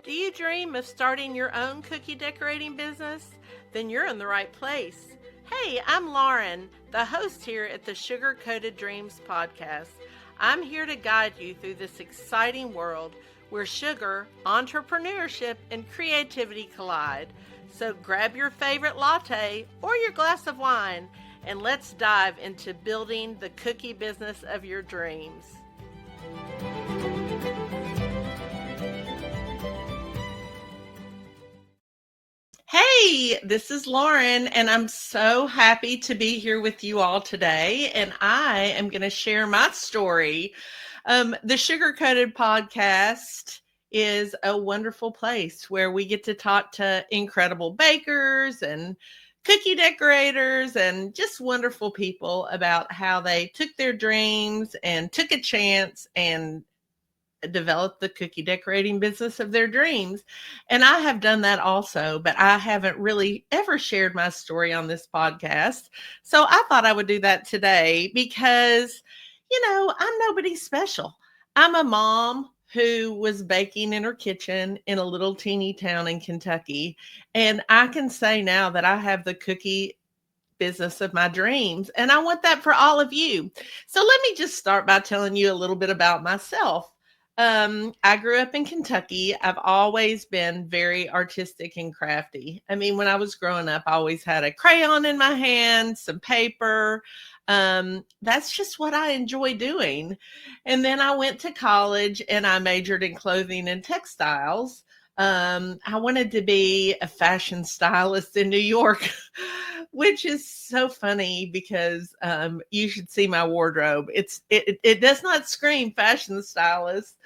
Do you dream of starting your own cookie decorating business? Then you're in the right place. Hey, I'm Lauren, the host here at the Sugar Coated Dreams podcast. I'm here to guide you through this exciting world where sugar, entrepreneurship, and creativity collide. So grab your favorite latte or your glass of wine and let's dive into building the cookie business of your dreams. Hey, this is Lauren, and I'm so happy to be here with you all today. And I am going to share my story. The Sugar Coated podcast is a wonderful place where we get to talk to incredible bakers and cookie decorators and just wonderful people about how they took their dreams and took a chance and develop the cookie decorating business of their dreams. And I have done that also, but I haven't really ever shared my story on this podcast. So I thought I would do that today because, I'm nobody special. I'm a mom who was baking in her kitchen in a little teeny town in Kentucky. And I can say now that I have the cookie business of my dreams. And I want that for all of you. So let me just start by telling you a little bit about myself. I grew up in Kentucky. I've always been very artistic and crafty. I mean, when I was growing up, I always had a crayon in my hand, some paper. That's just what I enjoy doing. And then I went to college and I majored in clothing and textiles. I wanted to be a fashion stylist in New York, which is so funny because you should see my wardrobe. It does not scream fashion stylist,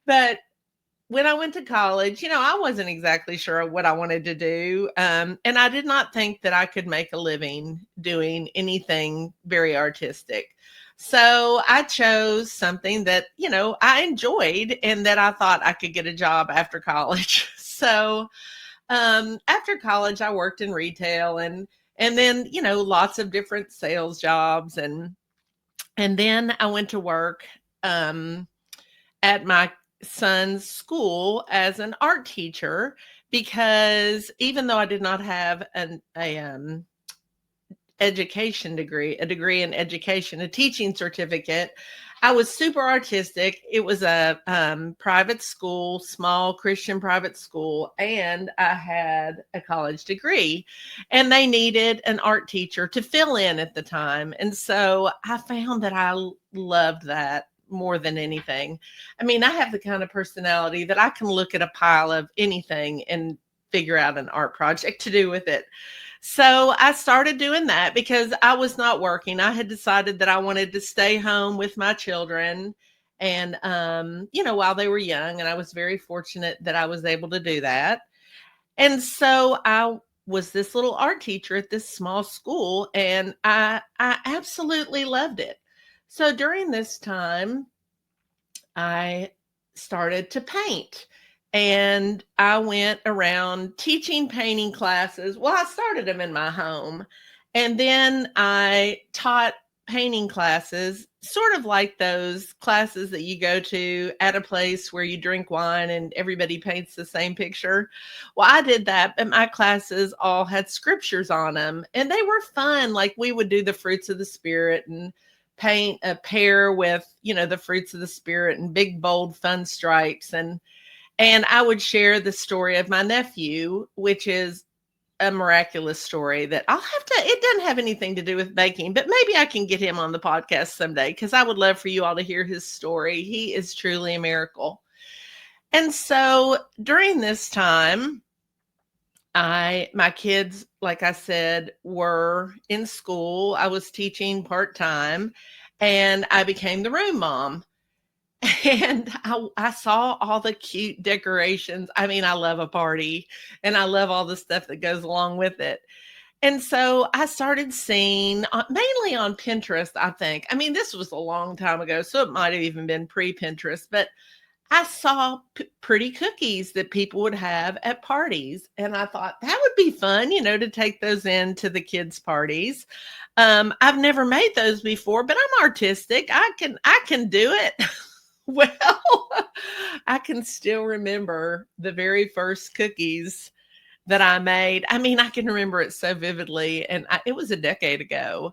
but when I went to college, I wasn't exactly sure what I wanted to do. And I did not think that I could make a living doing anything very artistic. So I chose something that, I enjoyed and that I thought I could get a job after college. So after college, I worked in retail and then, lots of different sales jobs. And then I went to work at my son's school as an art teacher because even though I did not have a education degree, a degree in education, a teaching certificate, I was super artistic. It was a private school, small Christian private school, and I had a college degree. And they needed an art teacher to fill in at the time. And so I found that I loved that more than anything. I mean, I have the kind of personality that I can look at a pile of anything and figure out an art project to do with it. So I started doing that because I was not working. I had decided that I wanted to stay home with my children and, while they were young, and I was very fortunate that I was able to do that. And so I was this little art teacher at this small school, and I absolutely loved it. So during this time, I started to paint. And I went around teaching painting classes. Well, I started them in my home. And then I taught painting classes, sort of like those classes that you go to at a place where you drink wine and everybody paints the same picture. Well, I did that, but my classes all had scriptures on them. And they were fun. Like we would do the fruits of the Spirit and paint a pear with, the fruits of the Spirit and big, bold, fun stripes. And I would share the story of my nephew, which is a miraculous story that it doesn't have anything to do with baking, but maybe I can get him on the podcast someday because I would love for you all to hear his story. He is truly a miracle. And so during this time, my kids, like I said, were in school. I was teaching part-time and I became the room mom. And I saw all the cute decorations. I mean, I love a party and I love all the stuff that goes along with it. And so I started seeing mainly on Pinterest, I think. I mean, this was a long time ago, so it might have even been pre-Pinterest, but I saw pretty cookies that people would have at parties. And I thought that would be fun, to take those into the kids' parties. I've never made those before, but I'm artistic. I can do it. Well, I can still remember the very first cookies that I made. I mean, I can remember it so vividly, and it was a decade ago.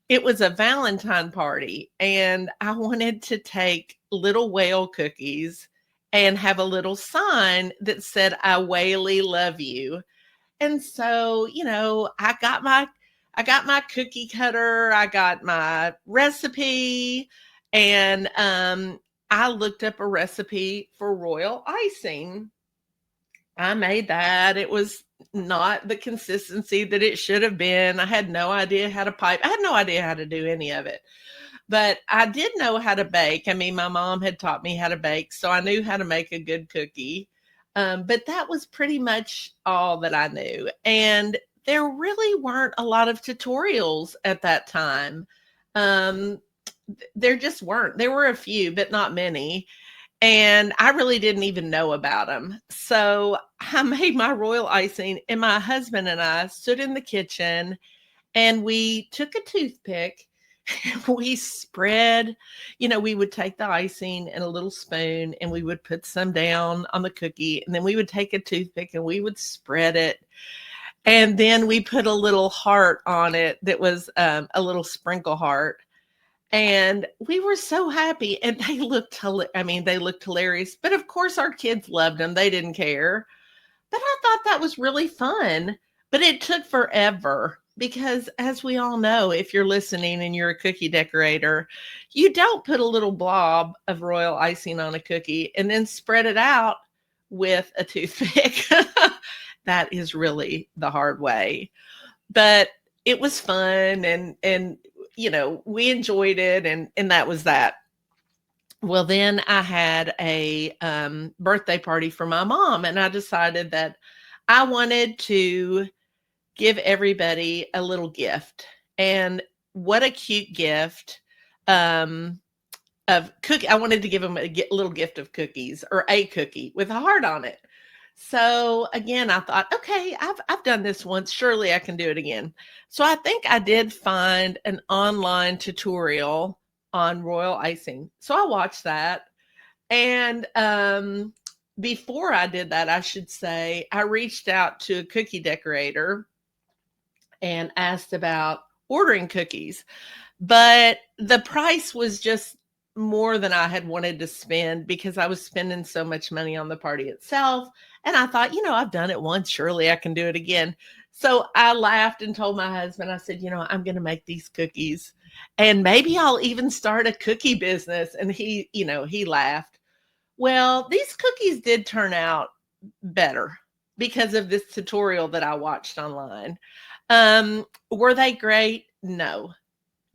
It was a Valentine party, and I wanted to take little whale cookies and have a little sign that said, "I whaley love you." And so, I got my cookie cutter, I got my recipe, and I looked up a recipe for royal icing. I made that. It was not the consistency that it should have been. I had no idea how to pipe. I had no idea how to do any of it. But I did know how to bake. I mean, my mom had taught me how to bake, so I knew how to make a good cookie. But that was pretty much all that I knew. And there really weren't a lot of tutorials at that time. Um, there just weren't. There were a few, but not many. And I really didn't even know about them. So I made my royal icing, and my husband and I stood in the kitchen and we took a toothpick. We spread, we would take the icing and a little spoon and we would put some down on the cookie. And then we would take a toothpick and we would spread it. And then we put a little heart on it that was a little sprinkle heart. And we were so happy, and they looked hilarious, but of course our kids loved them. They didn't care. But I thought that was really fun, but it took forever because, as we all know, if you're listening and you're a cookie decorator, you don't put a little blob of royal icing on a cookie and then spread it out with a toothpick. That is really the hard way. But it was fun, and we enjoyed it, and that was that. Well, then I had a birthday party for my mom, and I decided that I wanted to give everybody a little gift. And what a cute gift um, of cookie. I wanted to give them a little gift of cookies, or a cookie with a heart on it. So again, I thought, okay, I've done this once. Surely I can do it again. So I think I did find an online tutorial on royal icing. So I watched that. And before I did that, I should say, I reached out to a cookie decorator and asked about ordering cookies. But the price was just more than I had wanted to spend because I was spending so much money on the party itself. And I thought, I've done it once. Surely I can do it again. So I laughed and told my husband, I said, I'm going to make these cookies and maybe I'll even start a cookie business. And he laughed. Well, these cookies did turn out better because of this tutorial that I watched online. Were they great? No.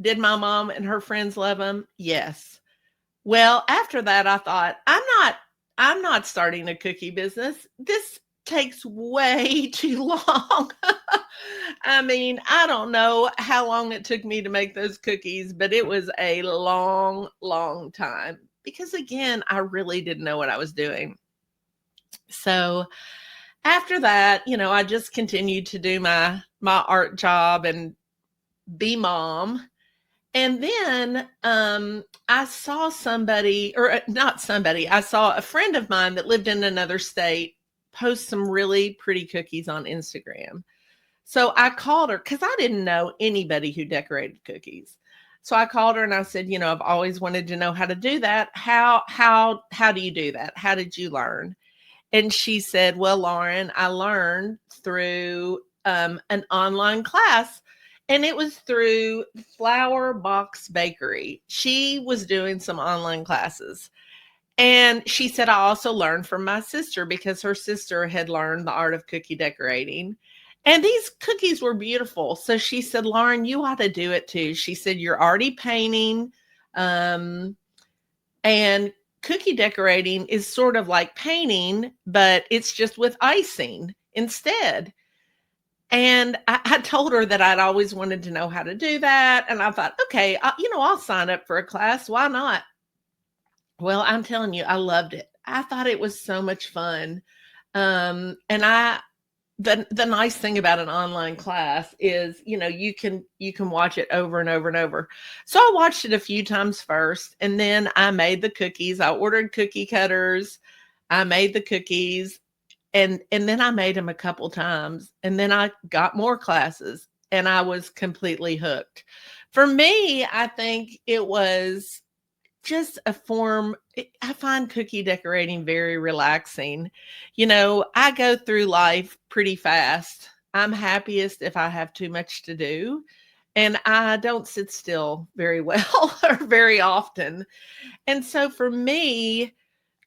Did my mom and her friends love them? Yes. Well, after that, I thought, I'm not starting a cookie business. This takes way too long. I mean, I don't know how long it took me to make those cookies, but it was a long, long time because, again, I really didn't know what I was doing. So after that, I just continued to do my art job and be mom. And then I saw somebody, or not somebody, I saw a friend of mine that lived in another state post some really pretty cookies on Instagram. So I called her because I didn't know anybody who decorated cookies. So I called her and I said, I've always wanted to know how to do that. How do you do that? How did you learn? And she said, well, Lauren, I learned through an online class, and it was through Flower Box Bakery. She was doing some online classes. And she said, I also learned from my sister because her sister had learned the art of cookie decorating. And these cookies were beautiful. So she said, Lauren, you ought to do it too. She said, you're already painting. And cookie decorating is sort of like painting, but it's just with icing instead. And I told her that I'd always wanted to know how to do that. And I thought, okay, I'll sign up for a class. Why not? Well, I'm telling you, I loved it. I thought it was so much fun. And the nice thing about an online class is, you can watch it over and over and over. So I watched it a few times first, and then I made the cookies. I ordered cookie cutters. I made the cookies, and then I made them a couple times, and then I got more classes, and I was completely hooked. For me, I think it was just a form. I find cookie decorating very relaxing. I go through life pretty fast. I'm happiest if I have too much to do, and I don't sit still very well or very often. And so for me,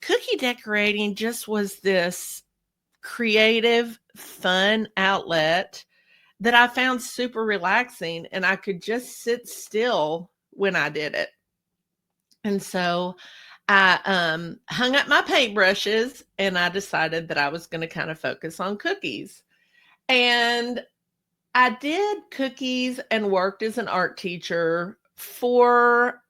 cookie decorating just was this creative, fun outlet that I found super relaxing, and I could just sit still when I did it. And so I hung up my paintbrushes, and I decided that I was going to kind of focus on cookies. And I did cookies and worked as an art teacher for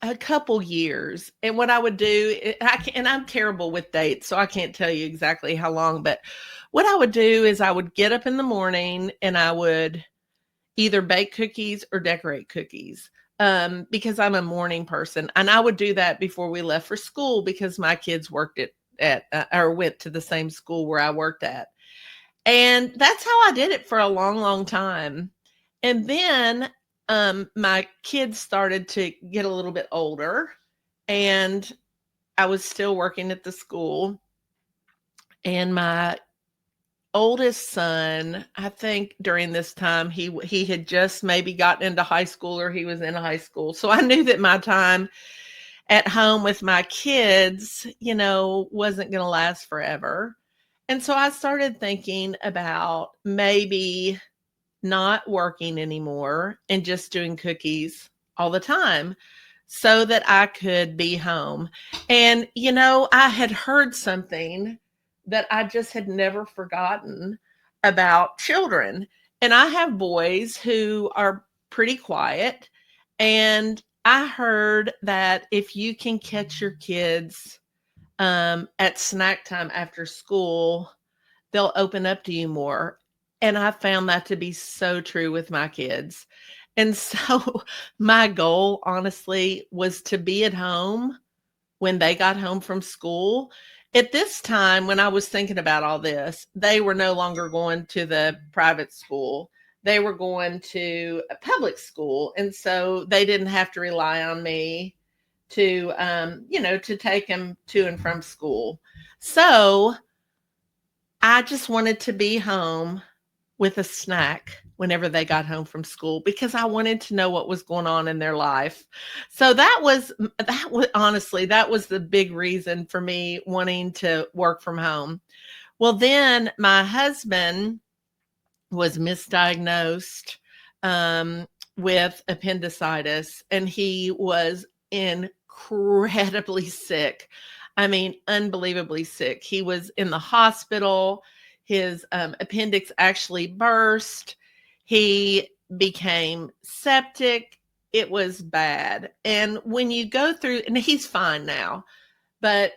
a couple years. And what I would do, and I'm terrible with dates, so I can't tell you exactly how long, but what I would do is I would get up in the morning and I would either bake cookies or decorate cookies, because I'm a morning person. And I would do that before we left for school because my kids worked or went to the same school where I worked at. And that's how I did it for a long, long time. And then my kids started to get a little bit older, and I was still working at the school. And my oldest son, I think during this time he had just maybe gotten into high school, or he was in high school. So I knew that my time at home with my kids, wasn't going to last forever. And so I started thinking about maybe not working anymore and just doing cookies all the time so that I could be home. And, I had heard something that I just had never forgotten about children. And I have boys who are pretty quiet. And I heard that if you can catch your kids at snack time after school, they'll open up to you more. And I found that to be so true with my kids. And so my goal, honestly, was to be at home when they got home from school. At this time, when I was thinking about all this, they were no longer going to the private school. They were going to a public school. And so they didn't have to rely on me to take them to and from school. So I just wanted to be home with a snack whenever they got home from school because I wanted to know what was going on in their life. So that was honestly, that was the big reason for me wanting to work from home. Well, then my husband was misdiagnosed with appendicitis, and he was incredibly sick. I mean, unbelievably sick. He was in the hospital. His appendix actually burst. He became septic. It was bad. And when you go through, and he's fine now, but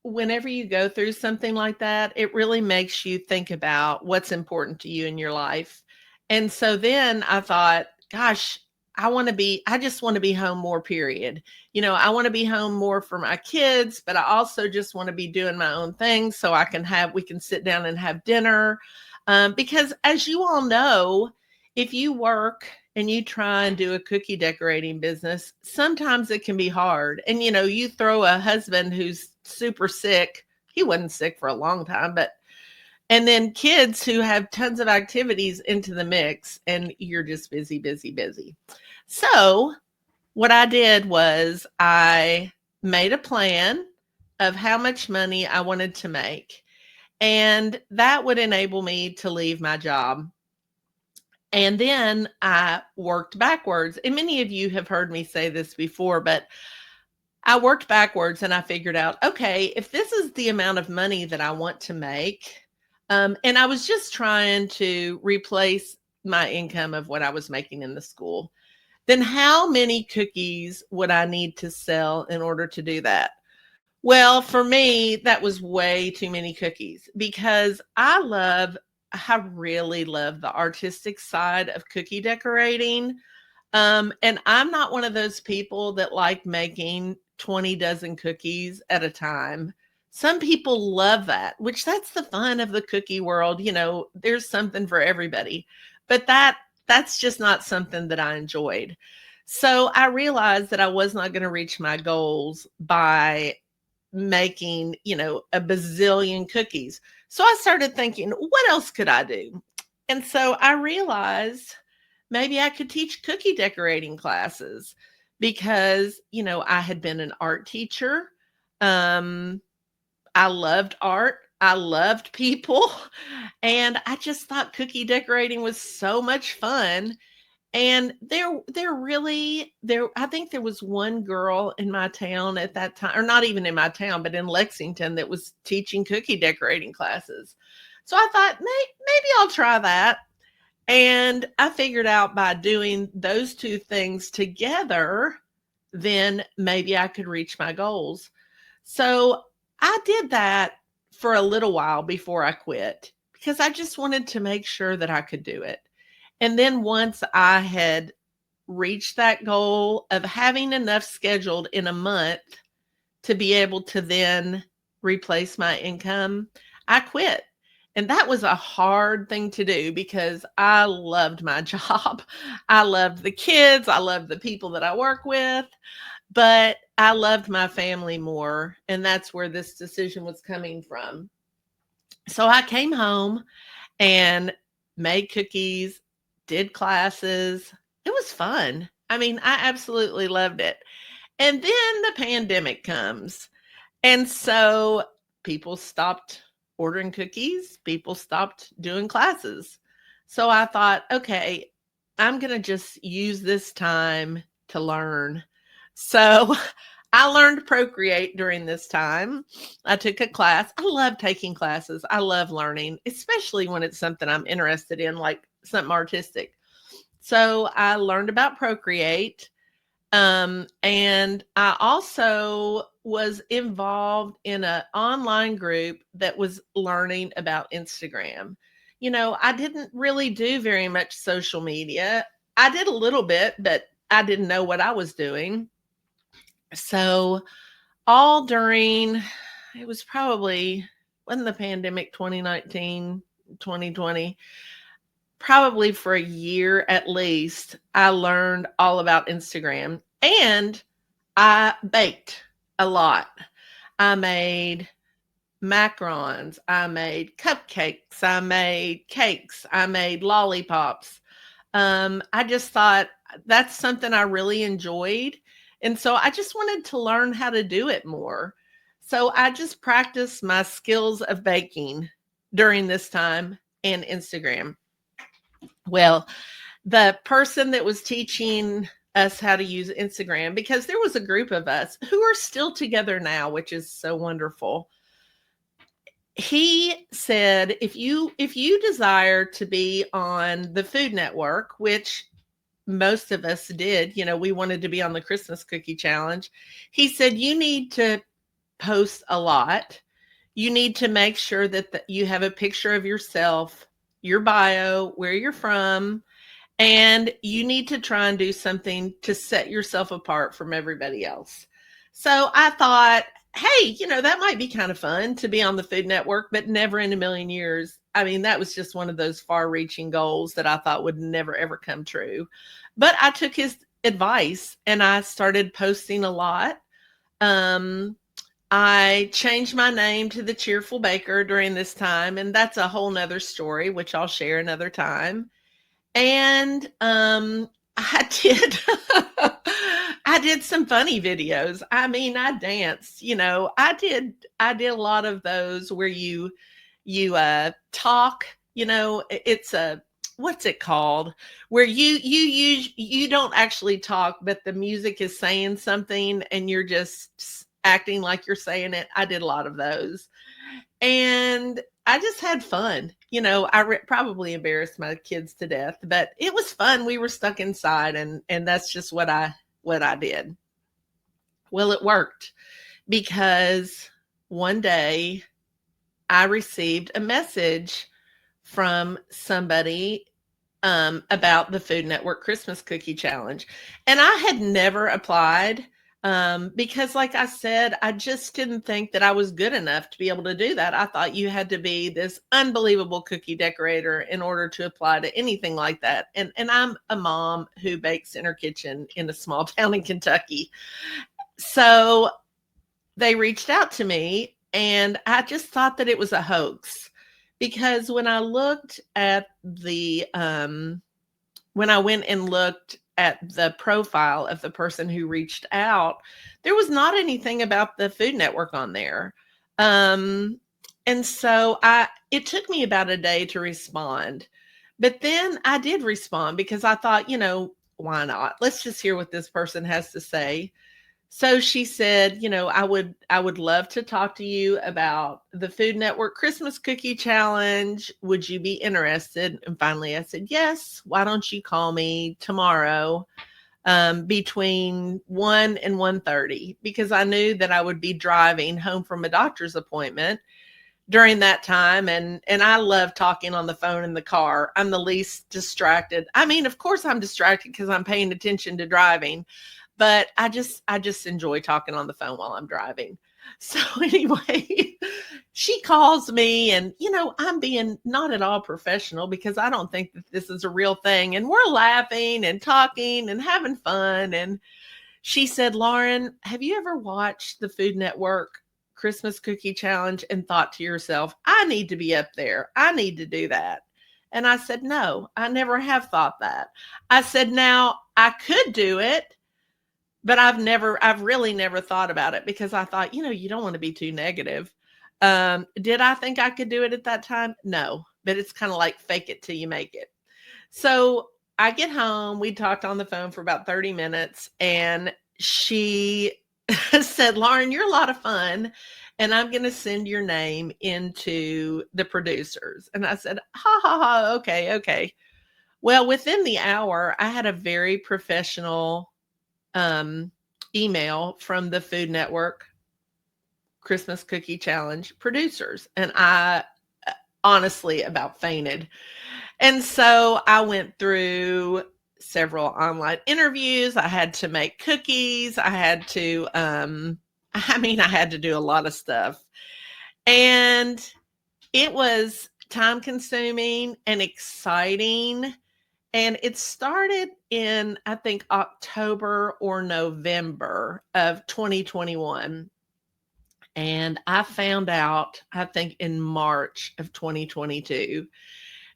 whenever you go through something like that, it really makes you think about what's important to you in your life. And so then I thought, gosh, I just want to be home more, period. I want to be home more for my kids, but I also just want to be doing my own thing so we can sit down and have dinner. Because as you all know, if you work and you try and do a cookie decorating business, sometimes it can be hard. And, you throw a husband who's super sick. He wasn't sick for a long time, and then kids who have tons of activities into the mix, and you're just busy, busy, busy. So what I did was I made a plan of how much money I wanted to make, and that would enable me to leave my job. And then I worked backwards. And many of you have heard me say this before, but I worked backwards and I figured out, okay, if this is the amount of money that I want to make, and I was just trying to replace my income of what I was making in the school, then how many cookies would I need to sell in order to do that? Well, for me, that was way too many cookies because I love I really love the artistic side of cookie decorating. And I'm not one of those people that like making 20 dozen cookies at a time. Some people love that, which that's the fun of the cookie world. There's something for everybody. But that's just not something that I enjoyed. So I realized that I was not going to reach my goals by making, a bazillion cookies. So I started thinking, what else could I do? And so I realized maybe I could teach cookie decorating classes because, I had been an art teacher. Um, I loved art. I loved people. And I just thought cookie decorating was so much fun. And I think there was one girl in my town at that time, or not even in my town, but in Lexington, that was teaching cookie decorating classes. So I thought, maybe I'll try that. And I figured out by doing those two things together, then maybe I could reach my goals. So I did that for a little while before I quit because I just wanted to make sure that I could do it. And then once I had reached that goal of having enough scheduled in a month to be able to then replace my income, I quit. And that was a hard thing to do because I loved my job. I loved the kids. I loved the people that I work with, but I loved my family more. And that's where this decision was coming from. So I came home and made cookies, did classes. It was fun. I mean, I absolutely loved it. And then the pandemic comes. And so people stopped ordering cookies, people stopped doing classes. So I thought, okay, I'm going to just use this time to learn. So I learned Procreate during this time. I took a class. I love taking classes. I love learning, especially when it's something I'm interested in, like something artistic. So I learned about Procreate. And I also was involved in an online group that was learning about Instagram. I didn't really do very much social media. I did a little bit, but I didn't know what I was doing. So all during, it was probably, wasn't the pandemic 2019, 2020? Probably for a year at least, I learned all about Instagram and I baked a lot. I made macarons, I made cupcakes, I made cakes, I made lollipops. I just thought that's something I really enjoyed. And so I just wanted to learn how to do it more. So I just practiced my skills of baking during this time and Instagram. Well, the person that was teaching us how to use Instagram, because there was a group of us who are still together now, which is so wonderful. He said, if you desire to be on the Food Network, which most of us did, we wanted to be on the Christmas cookie challenge. He said, you need to post a lot. You need to make sure that you have a picture of yourself, your bio, where you're from, and you need to try and do something to set yourself apart from everybody else. So I thought, hey, that might be kind of fun to be on the Food Network, but never in a million years. I mean, that was just one of those far reaching goals that I thought would never, ever come true. But I took his advice and I started posting a lot. I changed my name to the Cheerful Baker during this time, and that's a whole nother story, which I'll share another time. And I did I did some funny videos. I mean, I danced, I did a lot of those where you talk, it's a, what's it called? Where you don't actually talk, but the music is saying something and you're just acting like you're saying it. I did a lot of those. And I just had fun. I probably embarrassed my kids to death, but it was fun. We were stuck inside, and that's just what I did. Well, it worked because one day I received a message from somebody about the Food Network Christmas Cookie Challenge. And I had never applied because, like I said, I just didn't think that I was good enough to be able to do that. I thought you had to be this unbelievable cookie decorator in order to apply to anything like that. And I'm a mom who bakes in her kitchen in a small town in Kentucky. So they reached out to me, and I just thought that it was a hoax because when I went and looked at the profile of the person who reached out, there was not anything about the Food Network on there. And so it took me about a day to respond. But then I did respond because I thought, why not? Let's just hear what this person has to say. So she said, I would love to talk to you about the Food Network Christmas Cookie Challenge. Would you be interested? And finally I said, yes. Why don't you call me tomorrow between 1 and 1:30? Because I knew that I would be driving home from a doctor's appointment during that time. And I love talking on the phone in the car. I'm the least distracted. I mean, of course I'm distracted because I'm paying attention to driving. But I just enjoy talking on the phone while I'm driving. So anyway, she calls me and, I'm being not at all professional because I don't think that this is a real thing. And we're laughing and talking and having fun. And she said, Lauren, have you ever watched the Food Network Christmas Cookie Challenge and thought to yourself, I need to be up there. I need to do that. And I said, no, I never have thought that. I said, now I could do it. But I've really never thought about it because I thought, you don't want to be too negative. Did I think I could do it at that time? No, but it's kind of like fake it till you make it. So I get home, we talked on the phone for about 30 minutes and she said, Lauren, you're a lot of fun and I'm going to send your name into the producers. And I said, ha ha ha. Okay. Well, within the hour, I had a very professional email from the Food Network Christmas Cookie Challenge producers. And I honestly about fainted. And so I went through several online interviews. I had to make cookies. I had to do a lot of stuff. And it was time consuming and exciting. And it started in, I think, October or November of 2021. And I found out, I think, in March of 2022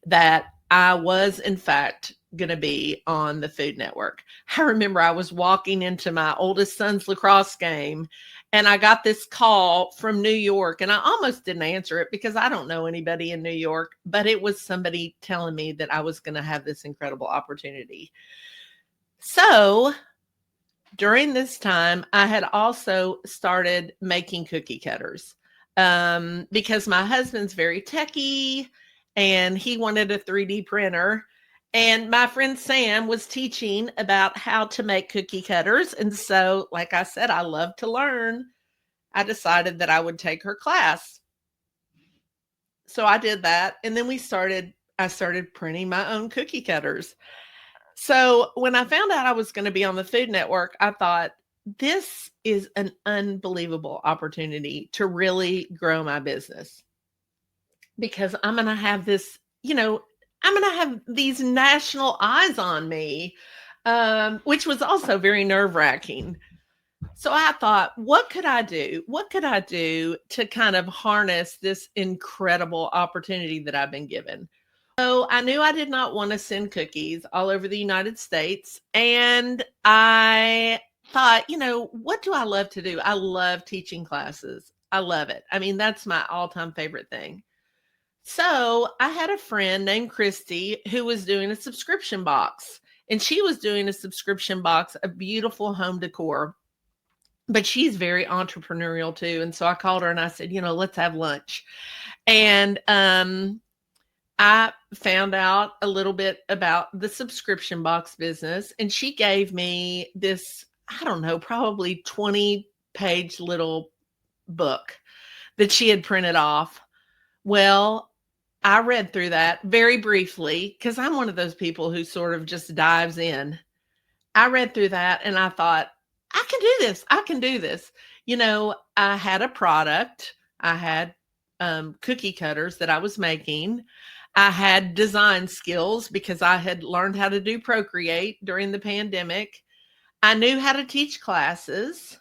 that I was, in fact, going to be on the Food Network. I remember I was walking into my oldest son's lacrosse game and I got this call from New York and I almost didn't answer it because I don't know anybody in New York, but it was somebody telling me that I was going to have this incredible opportunity. So during this time, I had also started making cookie cutters because my husband's very techie and he wanted a 3D printer. And my friend Sam was teaching about how to make cookie cutters. And so, like I said, I love to learn. I decided that I would take her class. So I did that. And then I started printing my own cookie cutters. So when I found out I was going to be on the Food Network, I thought, this is an unbelievable opportunity to really grow my business because I'm going to have this, I'm going to have these national eyes on me, which was also very nerve-wracking. So I thought, what could I do? What could I do to kind of harness this incredible opportunity that I've been given? So I knew I did not want to send cookies all over the United States. And I thought, what do I love to do? I love teaching classes. I love it. I mean, that's my all-time favorite thing. So I had a friend named Christy who was doing a subscription box. And she was doing a subscription box of beautiful home decor. But she's very entrepreneurial too. And so I called her and I said, let's have lunch. And I found out a little bit about the subscription box business. And she gave me this, I don't know, probably 20-page little book that she had printed off. Well, I read through that very briefly because I'm one of those people who sort of just dives in. I read through that and I thought, I can do this. I can do this. I had a product. I had cookie cutters that I was making. I had design skills because I had learned how to do Procreate during the pandemic. I knew how to teach classes.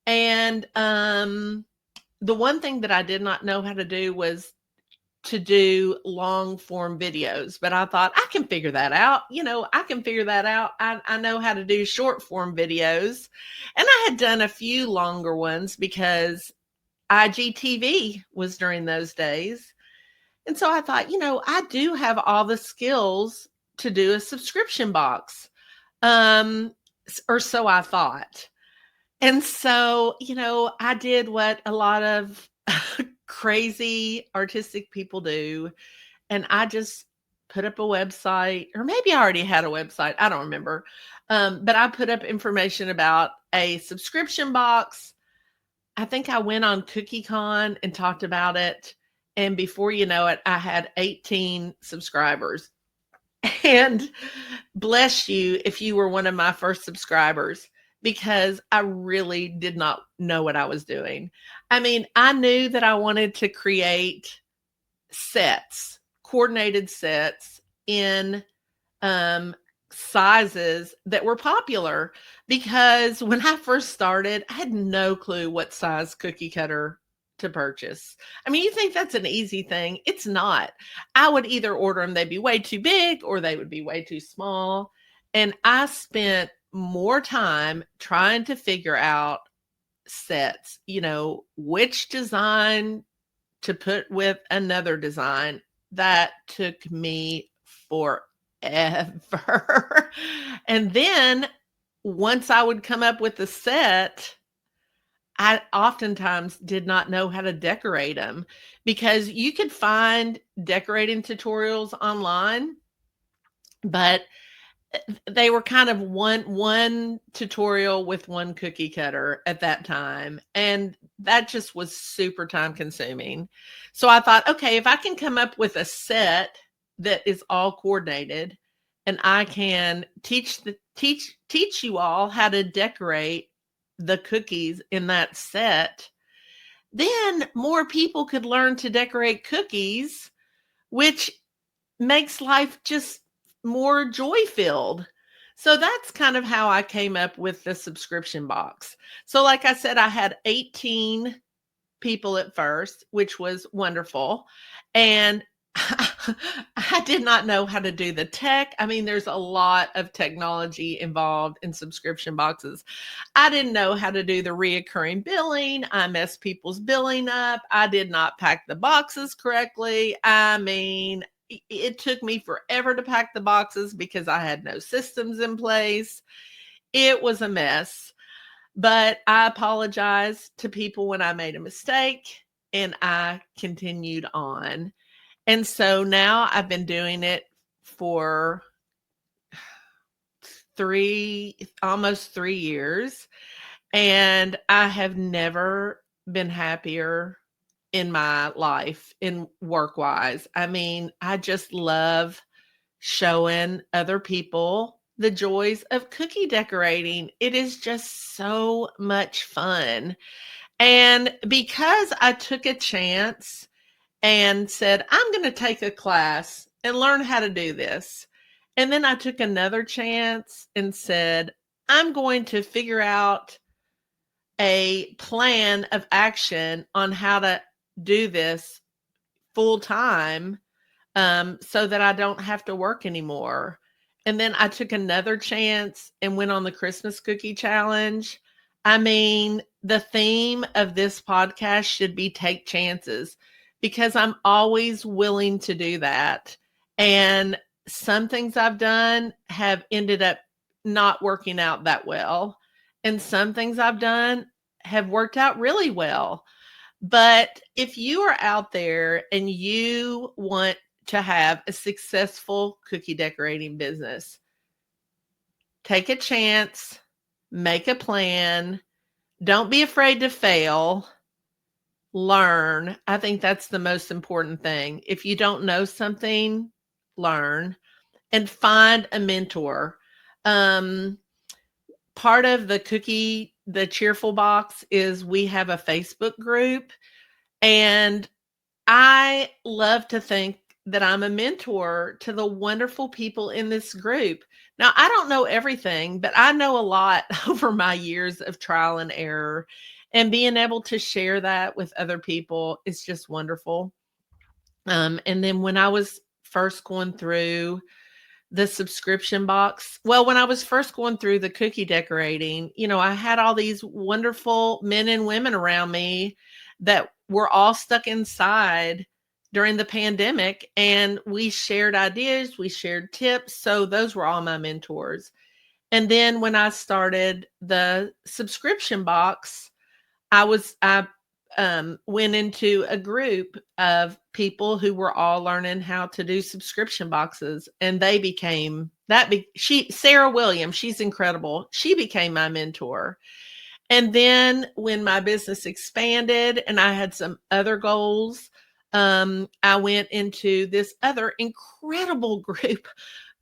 And the one thing that I did not know how to do was to do long form videos, but I thought I can figure that out. I can figure that out. I know how to do short form videos. And I had done a few longer ones because IGTV was during those days. And so I thought, I do have all the skills to do a subscription box. Or so I thought. And so, I did what a lot of crazy artistic people do. And I just put up a website, or maybe I already had a website. I don't remember. But I put up information about a subscription box. I think I went on CookieCon and talked about it. And before you know it, I had 18 subscribers. And bless you if you were one of my first subscribers, because I really did not know what I was doing. I mean, I knew that I wanted to create sets, coordinated sets in sizes that were popular, because when I first started, I had no clue what size cookie cutter to purchase. I mean, you think that's an easy thing. It's not. I would either order them, they'd be way too big or they would be way too small. And I spent more time trying to figure out sets, which design to put with another design. That took me forever. And then once I would come up with the set, I oftentimes did not know how to decorate them, because you could find decorating tutorials online, but they were kind of one tutorial with one cookie cutter at that time. And that just was super time consuming. So I thought, okay, if I can come up with a set that is all coordinated, and I can teach you all how to decorate the cookies in that set, then more people could learn to decorate cookies, which makes life just more joy filled. So that's kind of how I came up with the subscription box. So like I said, I had 18 people at first, which was wonderful. And I did not know how to do the tech. I mean, there's a lot of technology involved in subscription boxes. I didn't know how to do the reoccurring billing. I messed people's billing up. I did not pack the boxes correctly. I mean, it took me forever to pack the boxes because I had no systems in place. It was a mess. But I apologized to people when I made a mistake, and I continued on. And so now I've been doing it for almost 3 years, and I have never been happier in my life in work-wise. I mean, I just love showing other people the joys of cookie decorating. It is just so much fun. And because I took a chance and said, I'm going to take a class and learn how to do this. And then I took another chance and said, I'm going to figure out a plan of action on how to do this full time, so that I don't have to work anymore. And then I took another chance and went on the Christmas cookie challenge. I mean, the theme of this podcast should be take chances, because I'm always willing to do that. And some things I've done have ended up not working out that well. And some things I've done have worked out really well. But if you are out there and you want to have a successful cookie decorating business, take a chance, make a plan. Don't be afraid to fail. learn. I think that's the most important thing. If you don't know something, learn and find a mentor. Um, Part of the cheerful box is we have a Facebook group, and I love to think that I'm a mentor to the wonderful people in this group. Now, I don't know everything, but I know a lot over my years of trial and error, and being able to share that with other people is just wonderful. And then when I was first going through the subscription box, well, when I was first going through the cookie decorating, I had all these wonderful men and women around me that were all stuck inside during the pandemic, and we shared ideas, we shared tips. So those were all my mentors. And then when I started the subscription box, I went into a group of people who were all learning how to do subscription boxes, and they became Sarah Williams, she's incredible. She became my mentor. And then when my business expanded and I had some other goals, I went into this other incredible group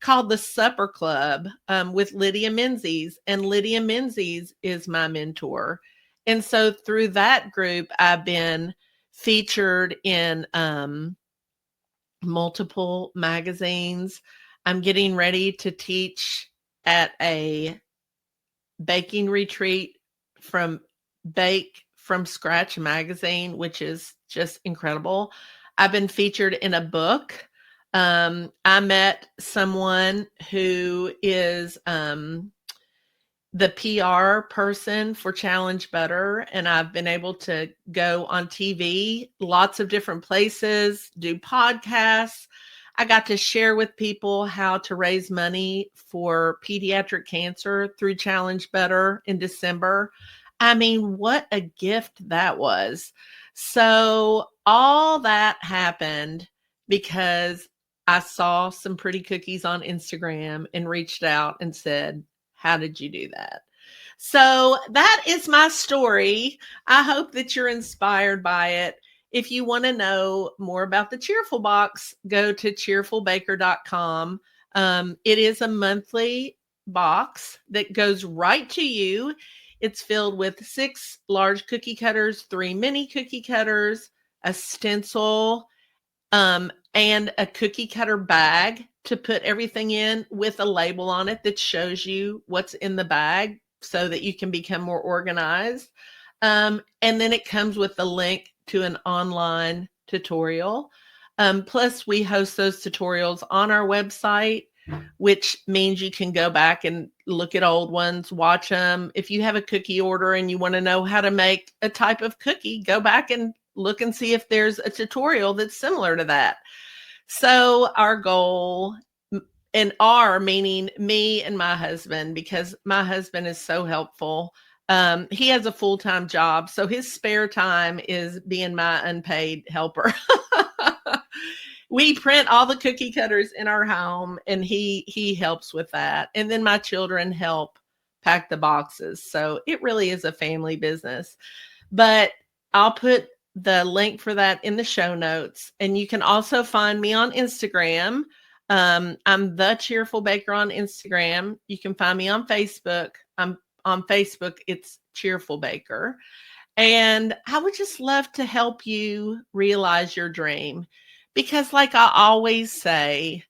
called the Supper Club, with Lydia Menzies, and Lydia Menzies is my mentor. And so through that group, I've been featured in multiple magazines. I'm getting ready to teach at a baking retreat from Bake from Scratch magazine, which is just incredible. I've been featured in a book. I met someone who is the PR person for Challenge Butter, and I've been able to go on TV, lots of different places, do podcasts. I got to share with people how to raise money for pediatric cancer through Challenge Butter in December. I mean, what a gift that was. So all that happened because I saw some pretty cookies on Instagram and reached out and said, how did you do that? So that is my story. I hope that you're inspired by it. If you want to know more about the Cheerful Box, go to cheerfulbaker.com. It is a monthly box that goes right to you. It's filled with 6 large cookie cutters, 3 mini cookie cutters, a stencil, and a cookie cutter bag to put everything in with a label on it that shows you what's in the bag so that you can become more organized. And then it comes with a link to an online tutorial. Plus, we host those tutorials on our website, which means you can go back and look at old ones, watch them. If you have a cookie order and you want to know how to make a type of cookie, go back and look and see if there's a tutorial that's similar to that. So our goal, and our meaning me and my husband, because my husband is so helpful. He has a full-time job, so his spare time is being my unpaid helper. We print all the cookie cutters in our home, and he helps with that. And then my children help pack the boxes. So it really is a family business. But I'll put the link for that in the show notes. And you can also find me on Instagram. I'm the Cheerful Baker on Instagram. You can find me on Facebook. I'm on Facebook. It's Cheerful Baker. And I would just love to help you realize your dream. Because like I always say,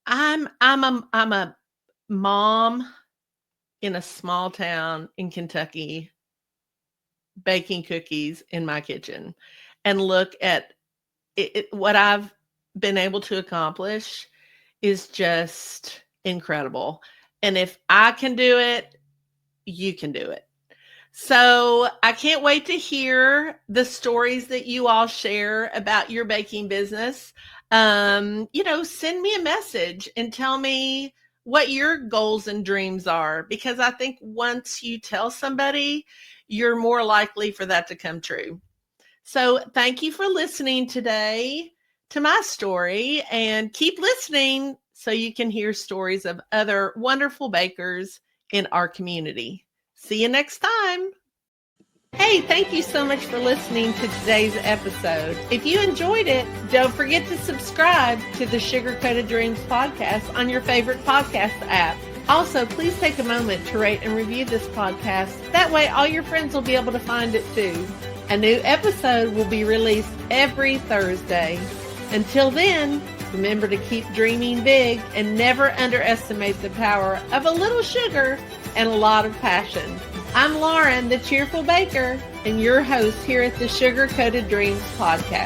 I'm a mom in a small town in Kentucky baking cookies in my kitchen, and look at what I've been able to accomplish is just incredible. And if I can do it, you can do it. So I can't wait to hear the stories that you all share about your baking business. Send me a message and tell me what your goals and dreams are, because I think once you tell somebody, you're more likely for that to come true. So thank you for listening today to my story, and keep listening so you can hear stories of other wonderful bakers in our community. See you next time. Hey, thank you so much for listening to today's episode. If you enjoyed it, don't forget to subscribe to the Sugar Coated Dreams podcast on your favorite podcast app. Also, please take a moment to rate and review this podcast. That way, all your friends will be able to find it too. A new episode will be released every Thursday. Until then, remember to keep dreaming big and never underestimate the power of a little sugar and a lot of passion. I'm Lauren, the Cheerful Baker, and your host here at the Sugar Coated Dreams podcast.